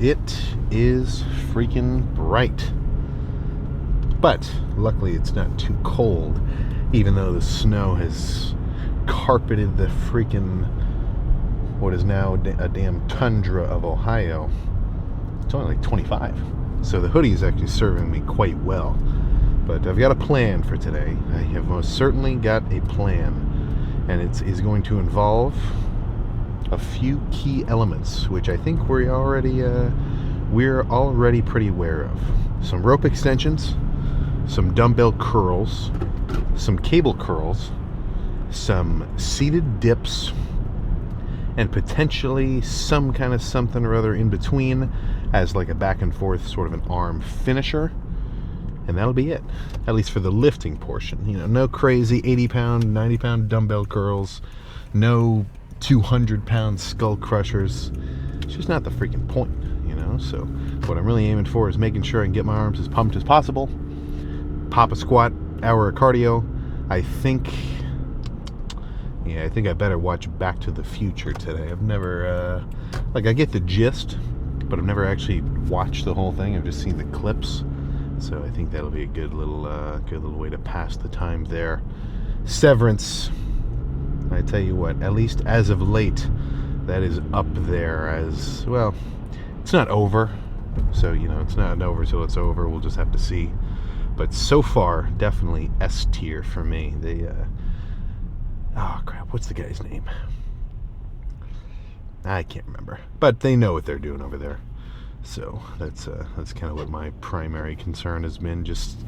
It is freaking bright. But luckily it's not too cold, even though the snow has carpeted the freaking, what is now a damn tundra of Ohio. It's only like 25. So the hoodie is actually serving me quite well. But I've got a plan for today. I have most certainly got a plan. And it is going to involve a few key elements, which I think we're already pretty aware of. Some rope extensions, some dumbbell curls, some cable curls, some seated dips, and potentially some kind of something or other in between as like a back and forth sort of an arm finisher. And that'll be it, at least for the lifting portion. You know, no crazy 80-pound, 90-pound dumbbell curls, no 200-pound skull crushers. It's just not the freaking point, you know? So what I'm really aiming for is making sure I can get my arms as pumped as possible, pop a squat, hour of cardio. I think I better watch Back to the Future today. I've never, I get the gist, but I've never actually watched the whole thing. I've just seen the clips. So I think that'll be a good little way to pass the time there. Severance, I tell you what, at least as of late, that is up there as, well, it's not over. So, you know, it's not over till it's over. We'll just have to see. But so far, definitely S tier for me. Oh crap, what's the guy's name? I can't remember. But they know what they're doing over there. So that's kind of what my primary concern has been, just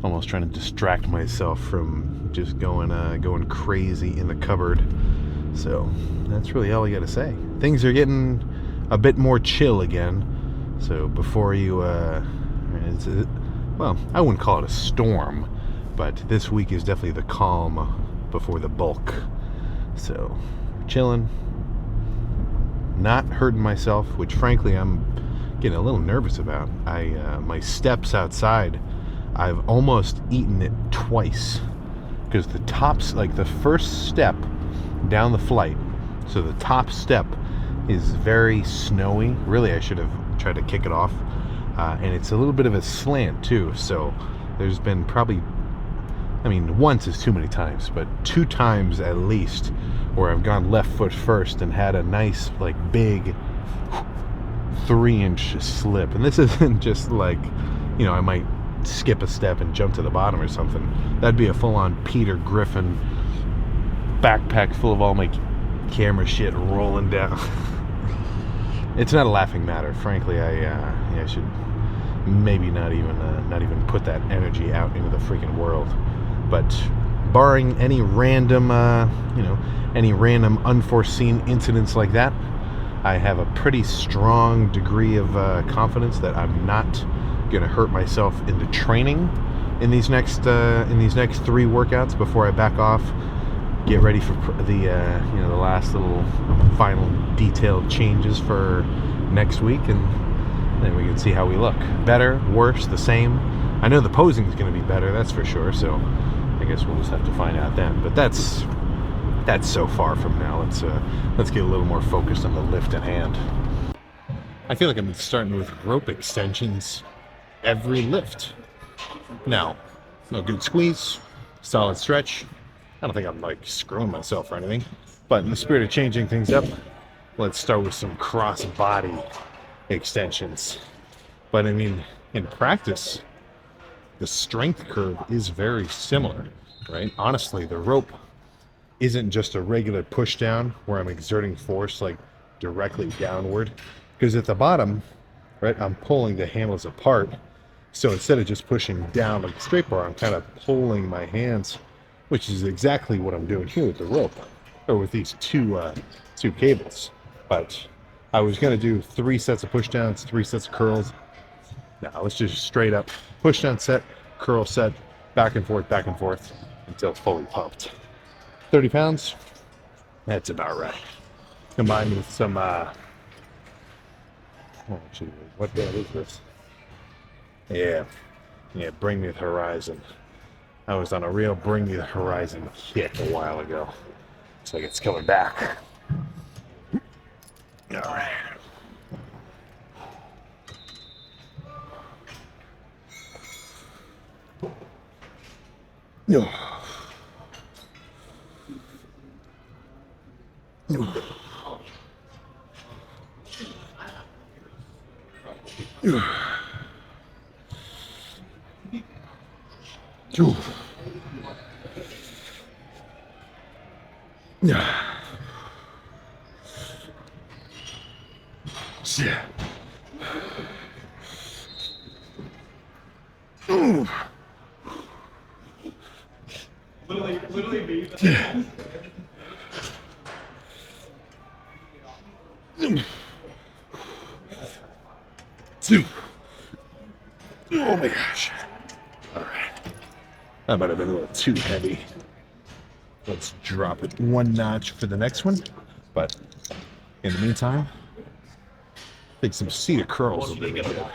almost trying to distract myself from just going crazy in the cupboard. So that's really all I got to say. Things are getting a bit more chill again. So before you, well, I wouldn't call it a storm, but this week is definitely the calm before the bulk. So chilling, not hurting myself, which frankly I'm getting a little nervous about. My steps outside, I've almost eaten it twice, because the tops, like the first step down the flight, so the top step is very snowy. Really, I should have tried to kick it off, and it's a little bit of a slant too, so there's been probably, I mean, once is too many times, but 2 times at least where I've gone left foot first and had a nice, like, big 3-inch slip. And this isn't just like, you know, I might skip a step and jump to the bottom or something. That'd be a full-on Peter Griffin backpack full of all my camera shit rolling down. It's not a laughing matter, frankly. I should maybe not even put that energy out into the freaking world. But barring any random unforeseen incidents like that, I have a pretty strong degree of confidence that I'm not gonna hurt myself in the training in these next 3 workouts before I back off, get ready for the last little final detailed changes for next week, and then we can see how we look. Better, worse, the same. I know the posing is going to be better, that's for sure. So I guess we'll just have to find out then. But that's so far from now. Let's get a little more focused on the lift at hand. I feel like I'm starting with rope extensions every lift. Now, no good squeeze, solid stretch. I don't think I'm like screwing myself or anything. But in the spirit of changing things up, let's start with some cross body extensions. But I mean, in practice, the strength curve is very similar, right? Honestly, the rope isn't just a regular push down where I'm exerting force like directly downward, because at the bottom, right, I'm pulling the handles apart. So instead of just pushing down like a straight bar, I'm kind of pulling my hands, which is exactly what I'm doing here with the rope, or with these two cables. But I was going to do 3 sets of push downs, 3 sets of curls. Now let's just straight up push down set, curl set, back and forth until fully pumped. 30 pounds, that's about right. Combined with some, what the hell is this? Yeah, Bring Me the Horizon. I was on a real Bring Me the Horizon kick a while ago. Looks like it's coming back. All right. No. Oh my gosh. All right. That might have been a little too heavy. Let's drop it one notch for the next one. But in the meantime, I think some seated curls will be good.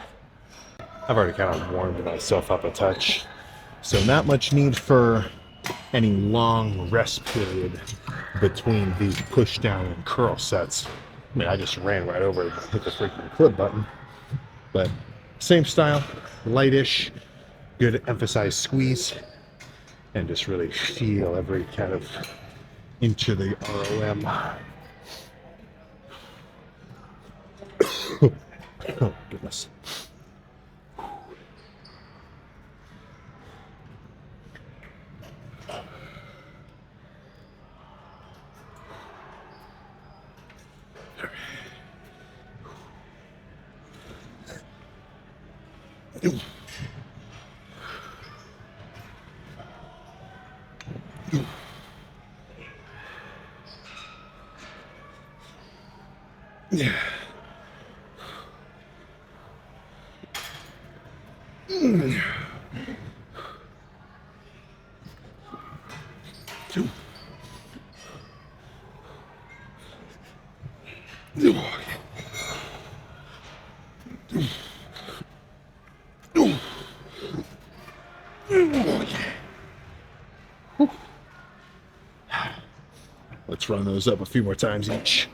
I've already kind of warmed myself up a touch. So not much need for any long rest period between these push down and curl sets. I mean, I just ran right over and hit the freaking clip button. But same style, lightish, good emphasized squeeze, and just really feel every kind of inch of the ROM. Oh, goodness. Yeah. Let's run those up a few more times each.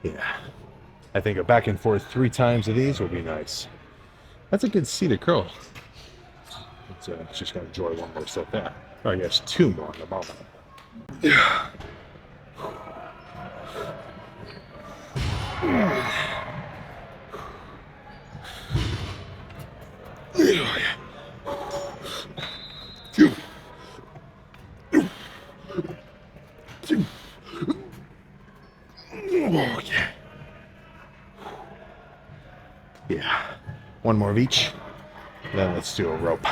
Yeah, I think a back and forth 3 times of these will be nice. That's a good seated curl. Let's just gonna enjoy one more set there. Or I guess 2 more at the moment. Yeah. Yeah. One more of each. Then let's do a rope.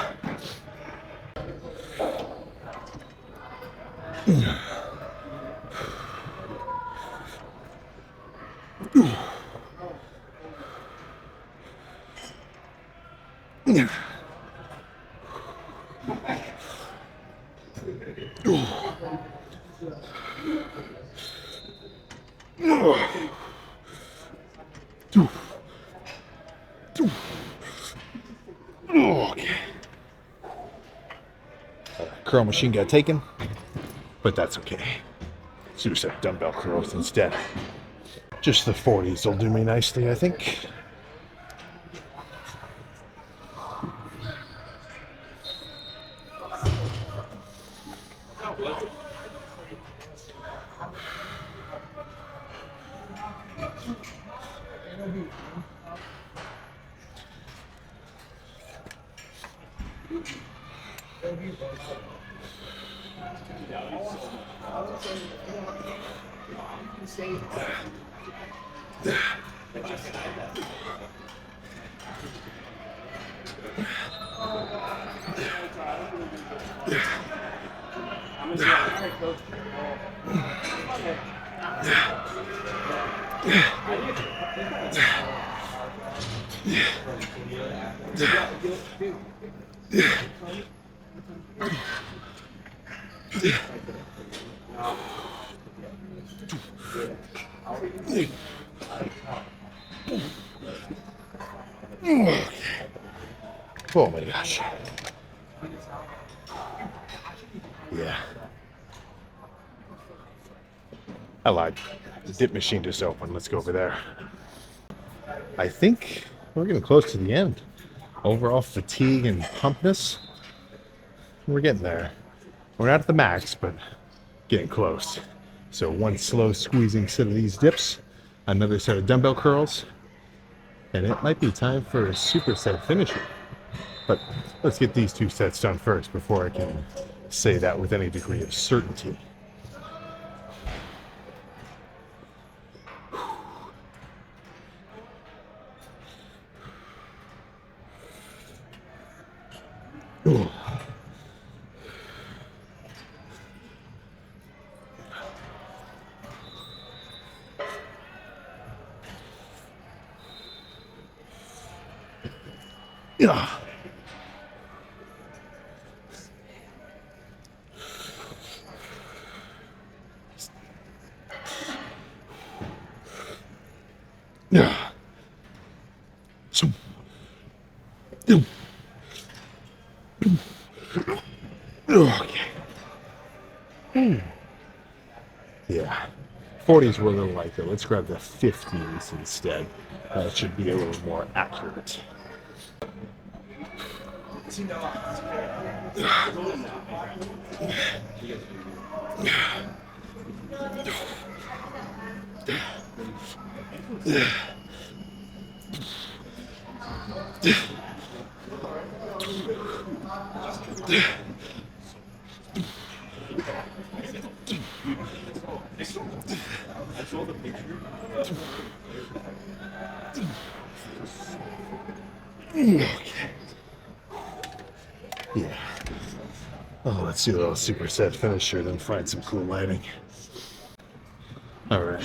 Curl machine got taken, but that's okay. Let's do some dumbbell curls instead. Just the 40s will do me nicely, I think. Oh my gosh. Yeah. I lied. The dip machine just opened. Let's go over there. I think we're getting close to the end. Overall fatigue and pumpness, we're getting there. We're not at the max, but getting close. So one slow squeezing set of these dips, another set of dumbbell curls, and it might be time for a superset finisher. But let's get these two sets done first before I can say that with any degree of certainty. Ooh. Yeah. Yeah. Okay. Yeah. 40s were a little lighter. Let's grab the 50s instead. That should be a little more accurate. Yeah. Oh, let's do a little superset finisher, then find some cool lighting. All right.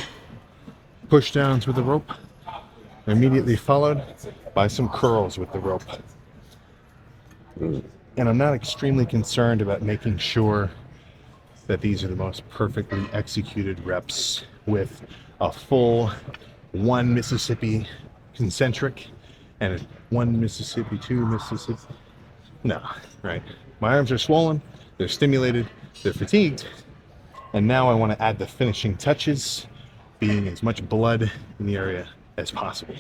Push downs with the rope, immediately followed by some curls with the rope. And I'm not extremely concerned about making sure that these are the most perfectly executed reps with a full 1 Mississippi concentric and 1 Mississippi, 2 Mississippi. No, right? My arms are swollen, they're stimulated, they're fatigued, and now I want to add the finishing touches, being as much blood in the area as possible.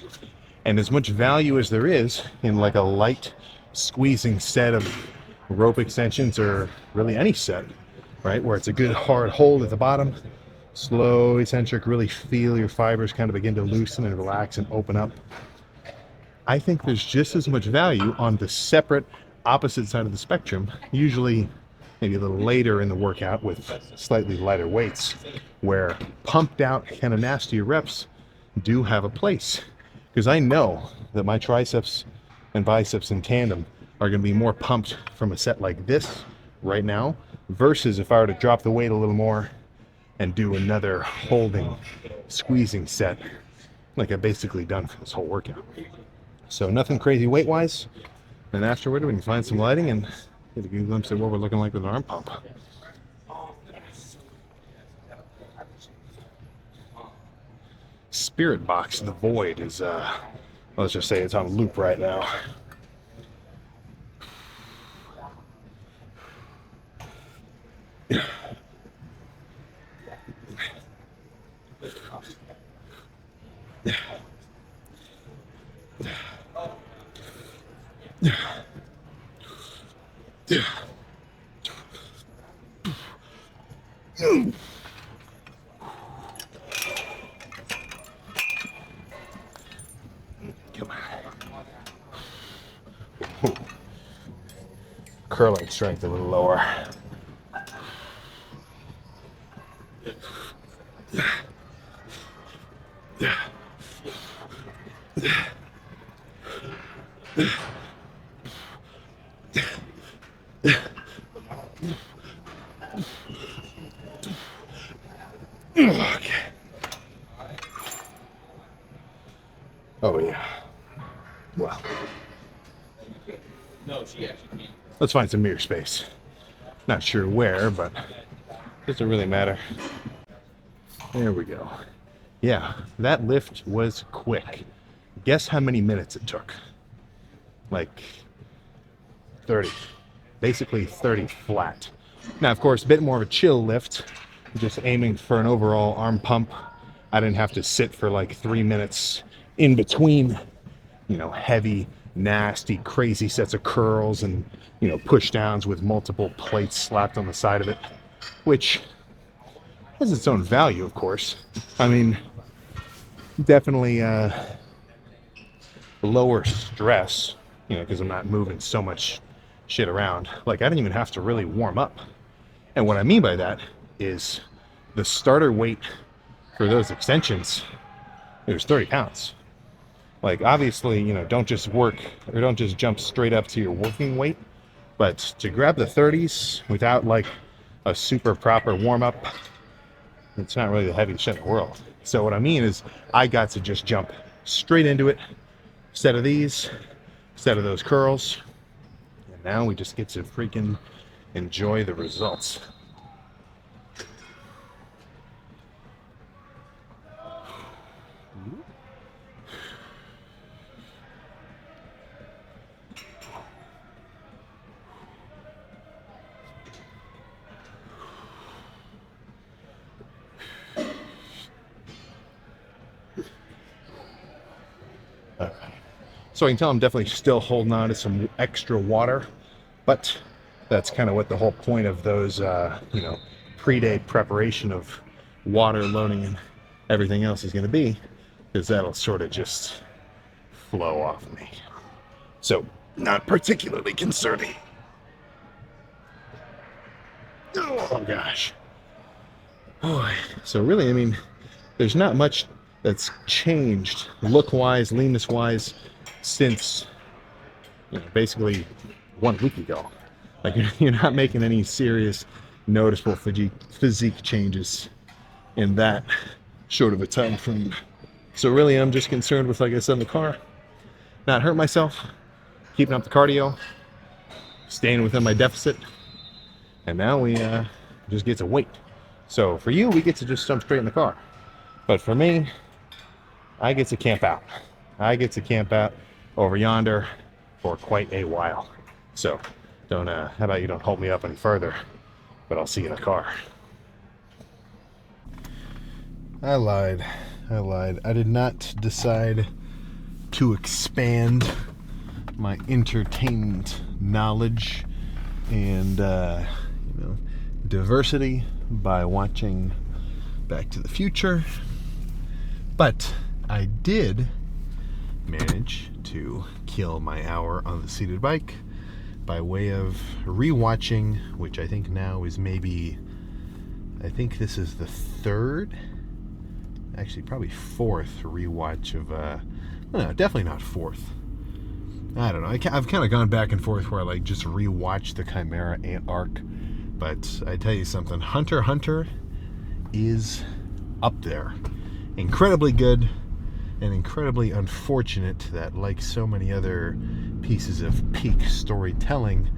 And as much value as there is in like a light squeezing set of rope extensions, or really any set, right, where it's a good hard hold at the bottom, slow eccentric, really feel your fibers kind of begin to loosen and relax and open up. I think there's just as much value on the separate opposite side of the spectrum, usually maybe a little later in the workout with slightly lighter weights, where pumped out kind of nastier reps do have a place. Because I know that my triceps and biceps in tandem are going to be more pumped from a set like this right now versus if I were to drop the weight a little more and do another holding, squeezing set like I've basically done for this whole workout. So nothing crazy weight-wise. And afterward, we can find some lighting and get a good glimpse of what we're looking like with an arm pump. Spirit Box, the Void, is, let's just say it's on loop right now. Come on. Curling strength a little lower. Okay. Oh yeah. Well. Let's find some mirror space. Not sure where, but Doesn't really matter. There we go. Yeah, that lift was quick. Guess how many minutes it took? Like 30. Basically 30 flat. Now, of course, a bit more of a chill lift. Just aiming for an overall arm pump. I didn't have to sit for like 3 minutes in between, heavy, nasty, crazy sets of curls and, push downs with multiple plates slapped on the side of it, which has its own value, of course. I mean, definitely lower stress, because I'm not moving so much shit around. Like, I didn't even have to really warm up. And what I mean by that is the starter weight for those extensions, it was 30 pounds. Like, obviously, don't just jump straight up to your working weight, but to grab the 30s without like a super proper warm up, it's not really the heaviest shit in the world. So what I mean is I got to just jump straight into it, instead of these, instead of those curls. And now we just get to freaking enjoy the results. Okay. So I can tell I'm definitely still holding on to some extra water, but that's kind of what the whole point of those, pre-day preparation of water loading and everything else is going to be, because that'll sort of just flow off me. So, not particularly concerning. Oh gosh. Oh, so really, I mean, there's not much that's changed look-wise, leanness-wise, since basically 1 week ago. Like, you're not making any serious, noticeable physique changes in that short of a time frame. So really, I'm just concerned with, like I said in the car, not hurting myself, keeping up the cardio, staying within my deficit, and now we just get to wait. So for you, we get to just jump straight in the car. But for me, I get to camp out. I get to camp out over yonder for quite a while. So how about you don't hold me up any further, but I'll see you in the car. I lied. I did not decide to expand my entertainment knowledge and diversity by watching Back to the Future, but I did manage to kill my hour on the seated bike by way of rewatching, which I think now is I think this is the third, actually probably fourth rewatch of, no, definitely not fourth. I don't know. I've kind of gone back and forth where I like just rewatch the Chimera arc, but I tell you something, Hunter x Hunter is up there. Incredibly good and incredibly unfortunate that, like so many other pieces of peak storytelling,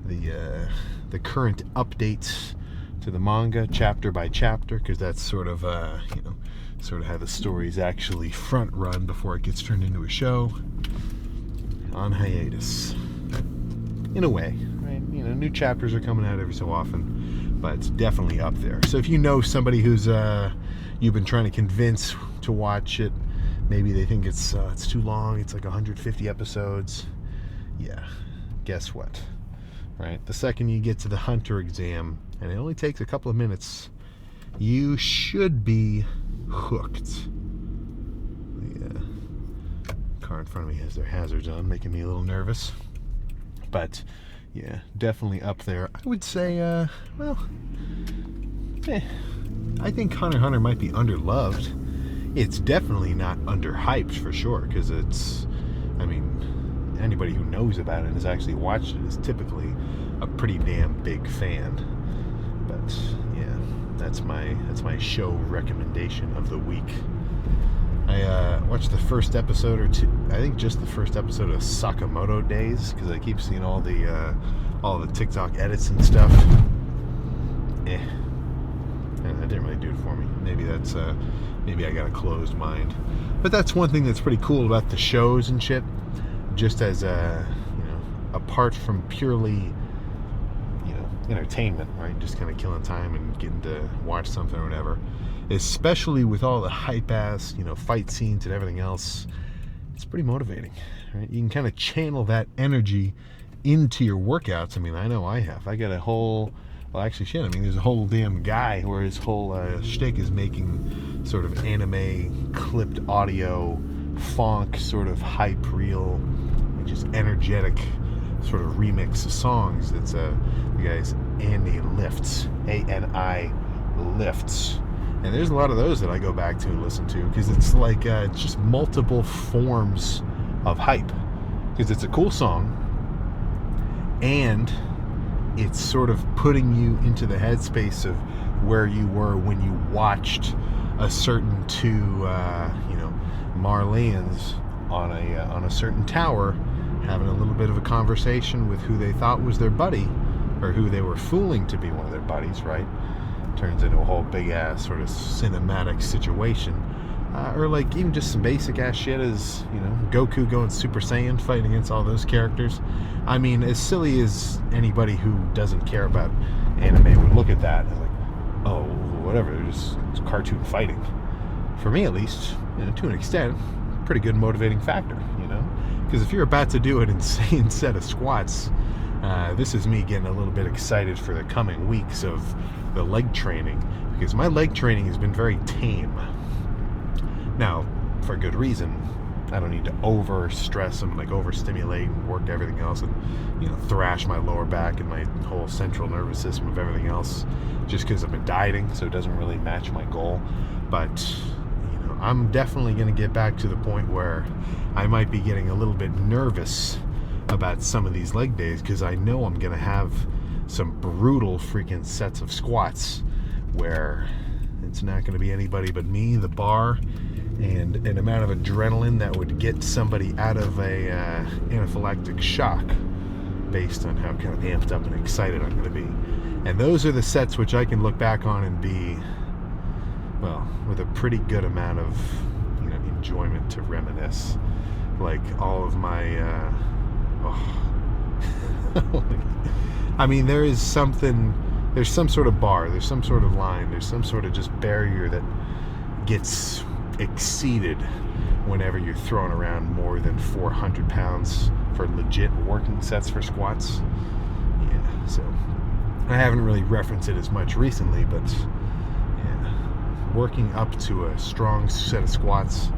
the current updates to the manga chapter by chapter, because that's sort of how the stories actually front run before it gets turned into a show, on hiatus in a way, right? New chapters are coming out every so often, but it's definitely up there. So if you know somebody who's you've been trying to convince to watch it, maybe they think it's too long, it's like 150 episodes, yeah, guess what, right? The second you get to the Hunter exam, and it only takes a couple of minutes, you should be hooked. The car in front of me has their hazards on, making me a little nervous. But yeah, definitely up there. I would say, I think Hunter x Hunter might be underloved. It's definitely not underhyped for sure, because anybody who knows about it and has actually watched it is typically a pretty damn big fan. But yeah, that's my show recommendation of the week. I watched the first episode or two. I think just the first episode of Sakamoto Days, because I keep seeing all the TikTok edits and stuff. didn't really do it for me. Maybe that's maybe I got a closed mind. But that's one thing that's pretty cool about the shows and shit. Just as apart from purely entertainment, right? Just kind of killing time and getting to watch something or whatever. Especially with all the hype ass, fight scenes and everything else, it's pretty motivating, right? You can kind of channel that energy into your workouts. I mean, I know I have. I got a whole, well, actually, shit. I mean, there's a whole damn guy where his whole shtick is making sort of anime clipped audio, funk, sort of hype reel, just energetic sort of remix of songs. That's the guy's Andy Lifts, A-N-I Lifts. And there's a lot of those that I go back to and listen to because it's like just multiple forms of hype. Because it's a cool song and it's sort of putting you into the headspace of where you were when you watched a certain two, Marleans on a certain tower having a little bit of a conversation with who they thought was their buddy or who they were fooling to be one of their buddies, right? Turns into a whole big ass sort of cinematic situation. Or like even just some basic ass shit as, Goku going Super Saiyan fighting against all those characters. I mean, as silly as anybody who doesn't care about anime would look at that and like, oh, whatever, they're just cartoon fighting. For me at least, to an extent, pretty good motivating factor, Because if you're about to do an insane set of squats, this is me getting a little bit excited for the coming weeks of the leg training, because my leg training has been very tame. Now, for good reason. I don't need to over-stress and overstimulate and work everything else and, thrash my lower back and my whole central nervous system of everything else just because I've been dieting, so it doesn't really match my goal. But, I'm definitely going to get back to the point where I might be getting a little bit nervous about some of these leg days because I know I'm going to have some brutal freaking sets of squats where it's not going to be anybody but me, the bar, and an amount of adrenaline that would get somebody out of a anaphylactic shock based on how kind of amped up and excited I'm going to be. And those are the sets which I can look back on and be, well, with a pretty good amount of enjoyment to reminisce. Like all of my I mean, there's some sort of bar, there's some sort of line, there's some sort of just barrier that gets exceeded whenever you're throwing around more than 400 pounds for legit working sets for squats. Yeah, so I haven't really referenced it as much recently, but yeah, working up to a strong set of squats.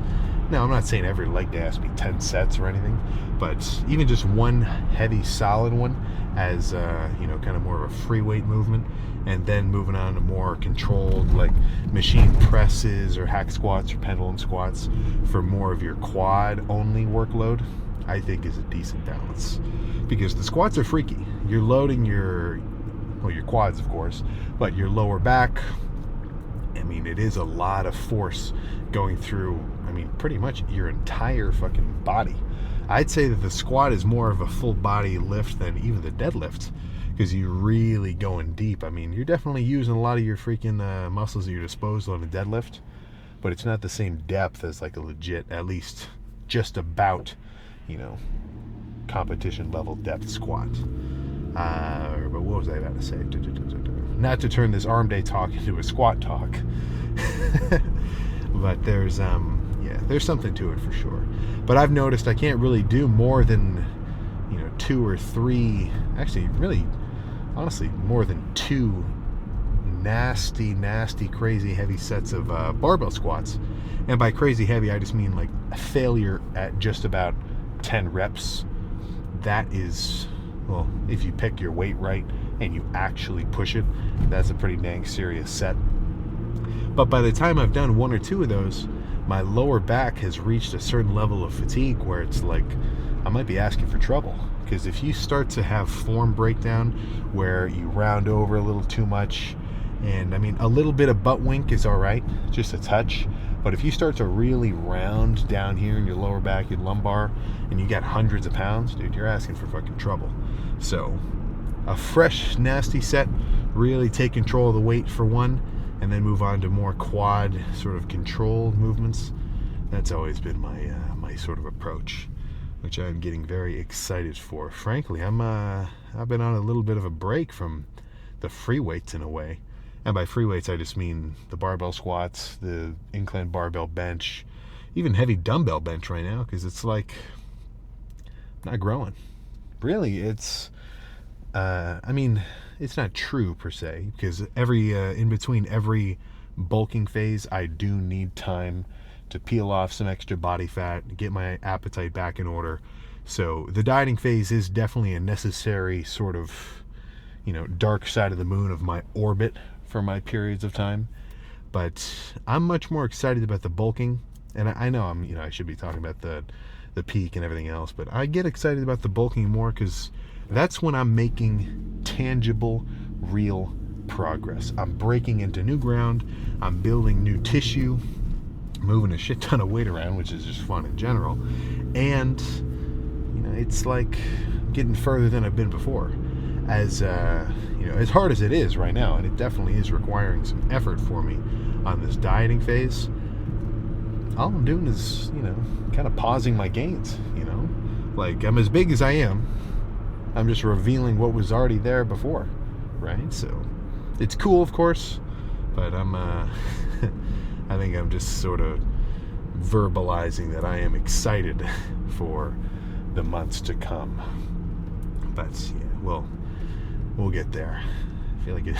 Now, I'm not saying every leg day has to be 10 sets or anything, but even just one heavy, solid one as, kind of more of a free weight movement, and then moving on to more controlled, like machine presses or hack squats or pendulum squats for more of your quad-only workload, I think is a decent balance. Because the squats are freaky. You're loading your quads, of course, but your lower back, I mean, it is a lot of force going through, pretty much your entire fucking body. I'd say that the squat is more of a full body lift than even the deadlift, because you're really going deep. You're definitely using a lot of your freaking muscles at your disposal on a deadlift, but it's not the same depth as like a legit, at least just about, competition level depth squat. But what was I about to say? Not to turn this arm day talk into a squat talk, but there's something to it for sure. But I've noticed I can't really do more than 2 or 3, actually really honestly more than 2 nasty crazy heavy sets of barbell squats. And by crazy heavy I just mean like a failure at just about 10 reps. That is, well, if you pick your weight right and you actually push it, that's a pretty dang serious set. But by the time I've done 1 or 2 of those, my lower back has reached a certain level of fatigue where it's like I might be asking for trouble. Because if you start to have form breakdown where you round over a little too much, and a little bit of butt wink is all right, just a touch. But if you start to really round down here in your lower back, your lumbar, and you got hundreds of pounds, dude, you're asking for fucking trouble. So a fresh, nasty set, really take control of the weight for one, and then move on to more quad sort of controlled movements. That's always been my sort of approach, which I'm getting very excited for. Frankly, I've been on a little bit of a break from the free weights in a way. And by free weights, I just mean the barbell squats, the incline barbell bench, even heavy dumbbell bench right now, because it's like not growing. Really, it's it's not true per se, because in between every bulking phase, I do need time to peel off some extra body fat, get my appetite back in order. So the dieting phase is definitely a necessary sort of, dark side of the moon of my orbit for my periods of time. But I'm much more excited about the bulking, and I know I should be talking about the peak and everything else, but I get excited about the bulking more because that's when I'm making tangible, real progress. I'm breaking into new ground. I'm building new tissue, moving a shit ton of weight around, which is just fun in general. And, it's like getting further than I've been before. As hard as it is right now, and it definitely is requiring some effort for me on this dieting phase, all I'm doing is, kind of pausing my gains, Like, I'm as big as I am. I'm just revealing what was already there before, right? So, it's cool, of course, but I think I'm just sort of verbalizing that I am excited for the months to come. But, yeah, we'll get there. I feel like it...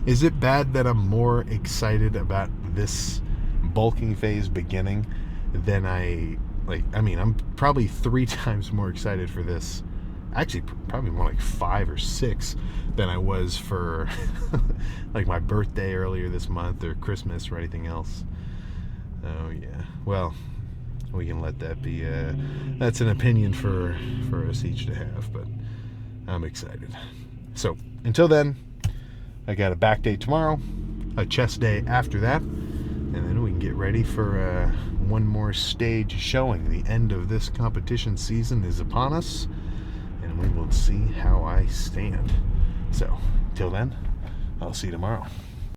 Is it bad that I'm more excited about this bulking phase beginning than I'm probably 3 times more excited for this. Actually, probably more like 5 or 6 than I was for like my birthday earlier this month or Christmas or anything else. Oh, yeah. Well, we can let that be. That's an opinion for us each to have, but I'm excited. So, until then, I got a back day tomorrow, a chest day after that, and then we can get ready for one more stage showing. The end of this competition season is upon us, and we will see how I stand. So, till then, I'll see you tomorrow.